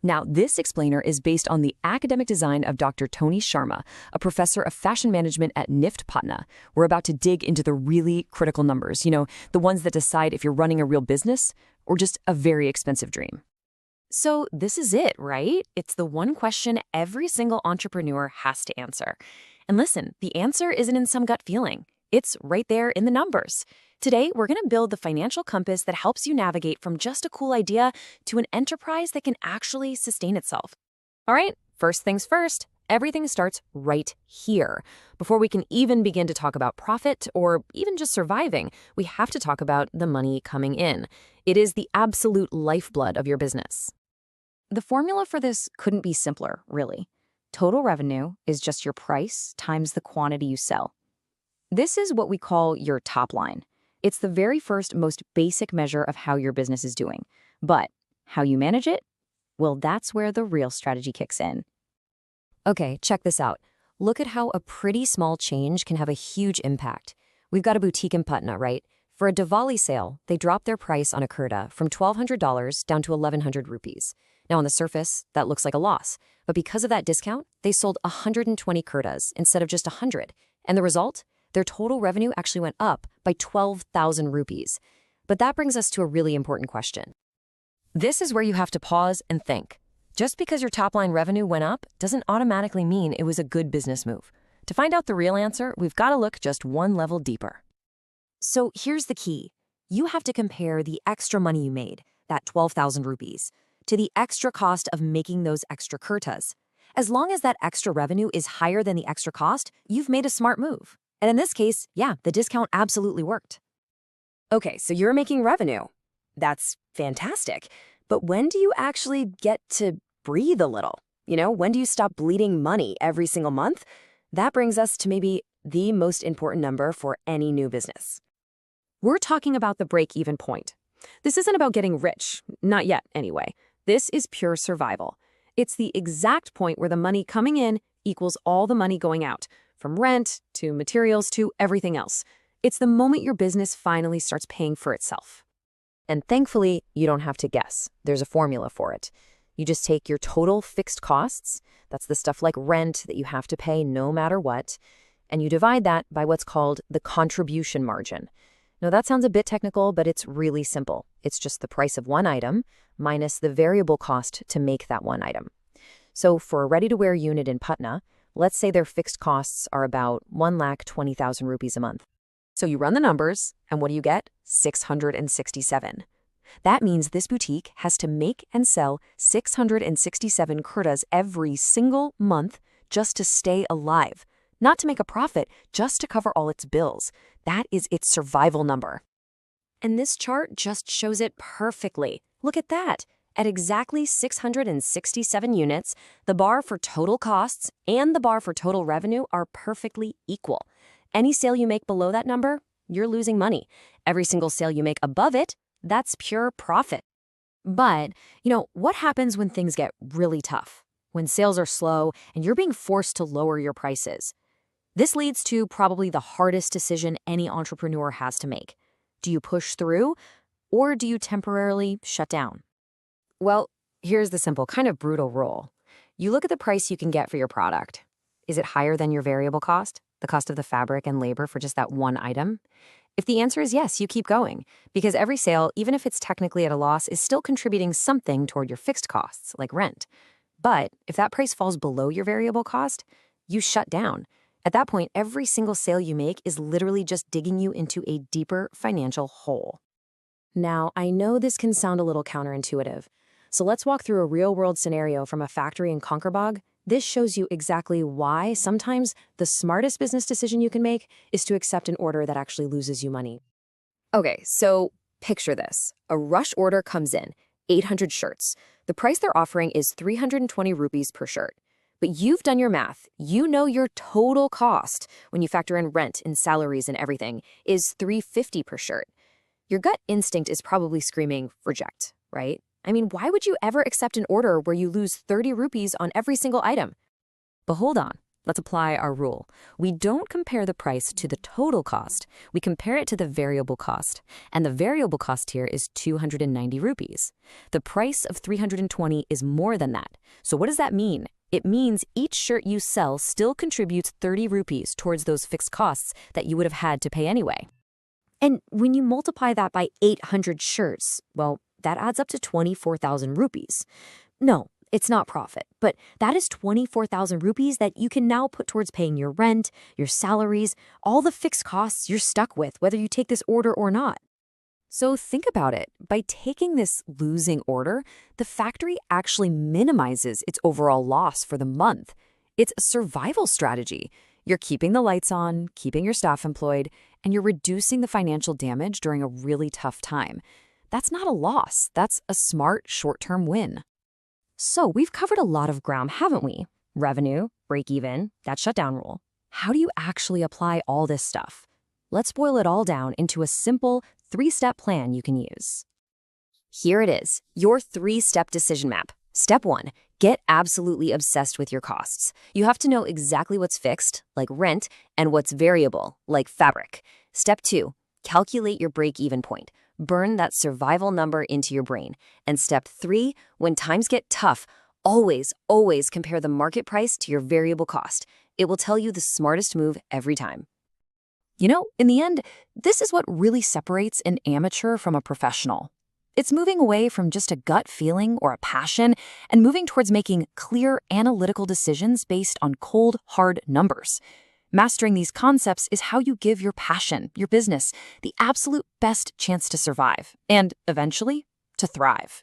Now, this explainer is based on the academic design of Dr. Tony Sharma, a professor of fashion management at NIFT Patna. We're about to dig into the really critical numbers, the ones that decide if you're running a real business or just a very expensive dream. So this is it, right? It's the one question every single entrepreneur has to answer. And listen, the answer isn't in some gut feeling. It's right there in the numbers. Today, we're going to build the financial compass that helps you navigate from just a cool idea to an enterprise that can actually sustain itself. All right, first things first, everything starts right here. Before we can even begin to talk about profit or even just surviving, we have to talk about the money coming in. It is the absolute lifeblood of your business. The formula for this couldn't be simpler, really. Total revenue is just your price times the quantity you sell. This is what we call your top line. It's the very first, most basic measure of how your business is doing. But how you manage it? Well, that's where the real strategy kicks in. Okay, check this out. Look at how a pretty small change can have a huge impact. We've got a boutique in Patna, right? For a Diwali sale, they dropped their price on a kurta from $1,200 down to 1,100 rupees. Now, on the surface, that looks like a loss. But because of that discount, they sold 120 kurtas instead of just 100. And the result? Their total revenue actually went up by 12,000 rupees. But that brings us to a really important question. This is where you have to pause and think. Just because your top-line revenue went up doesn't automatically mean it was a good business move. To find out the real answer, we've got to look just one level deeper. So here's the key. You have to compare the extra money you made, that 12,000 rupees, to the extra cost of making those extra kurtas. As long as that extra revenue is higher than the extra cost, you've made a smart move. And in this case, yeah, the discount absolutely worked. Okay, so you're making revenue. That's fantastic. But when do you actually get to breathe a little? When do you stop bleeding money every single month? That brings us to maybe the most important number for any new business. We're talking about the break-even point. This isn't about getting rich, not yet anyway. This is pure survival. It's the exact point where the money coming in equals all the money going out, from rent to materials to everything else. It's the moment your business finally starts paying for itself. And thankfully, you don't have to guess. There's a formula for it. You just take your total fixed costs, that's the stuff like rent that you have to pay no matter what, and you divide that by what's called the contribution margin. Now, that sounds a bit technical, but it's really simple. It's just the price of one item minus the variable cost to make that one item. So for a ready-to-wear unit in Patna, let's say their fixed costs are about 1,20,000 rupees a month. So you run the numbers, and what do you get? 667. That means this boutique has to make and sell 667 kurtas every single month just to stay alive. Not to make a profit, just to cover all its bills. That is its survival number. And this chart just shows it perfectly. Look at that. At exactly 667 units, the bar for total costs and the bar for total revenue are perfectly equal. Any sale you make below that number, you're losing money. Every single sale you make above it, that's pure profit. But, what happens when things get really tough? When sales are slow and you're being forced to lower your prices? This leads to probably the hardest decision any entrepreneur has to make. Do you push through, or do you temporarily shut down? Well, here's the simple, kind of brutal rule. You look at the price you can get for your product. Is it higher than your variable cost, the cost of the fabric and labor for just that one item? If the answer is yes, you keep going, because every sale, even if it's technically at a loss, is still contributing something toward your fixed costs, like rent. But if that price falls below your variable cost, you shut down. At that point, every single sale you make is literally just digging you into a deeper financial hole. Now, I know this can sound a little counterintuitive, so let's walk through a real-world scenario from a factory in Conkerbog. This shows you exactly why sometimes the smartest business decision you can make is to accept an order that actually loses you money. Okay, so picture this. A rush order comes in, 800 shirts. The price they're offering is 320 rupees per shirt. But you've done your math. You know your total cost, when you factor in rent and salaries and everything, is 350 per shirt. Your gut instinct is probably screaming, reject, right? I mean, why would you ever accept an order where you lose 30 rupees on every single item? But hold on. Let's apply our rule. We don't compare the price to the total cost. We compare it to the variable cost. And the variable cost here is 290 rupees. The price of 320 is more than that. So what does that mean? It means each shirt you sell still contributes 30 rupees towards those fixed costs that you would have had to pay anyway. And when you multiply that by 800 shirts, well, that adds up to 24,000 rupees. No, it's not profit, but that is 24,000 rupees that you can now put towards paying your rent, your salaries, all the fixed costs you're stuck with, whether you take this order or not. So think about it. By taking this losing order, the factory actually minimizes its overall loss for the month. It's a survival strategy. You're keeping the lights on, keeping your staff employed, and you're reducing the financial damage during a really tough time. That's not a loss. That's a smart short-term win. So we've covered a lot of ground, haven't we? Revenue, break-even, that shutdown rule. How do you actually apply all this stuff? Let's boil it all down into a simple 3-step plan you can use. Here it is, your 3-step decision map. Step 1, get absolutely obsessed with your costs. You have to know exactly what's fixed, like rent, and what's variable, like fabric. Step 2, calculate your break-even point. Burn that survival number into your brain. And step 3, when times get tough, always compare the market price to your variable cost. It will tell you the smartest move every time. You know, in the end, this is what really separates an amateur from a professional. It's moving away from just a gut feeling or a passion and moving towards making clear analytical decisions based on cold, hard numbers. Mastering these concepts is how you give your passion, your business, the absolute best chance to survive and, eventually, to thrive.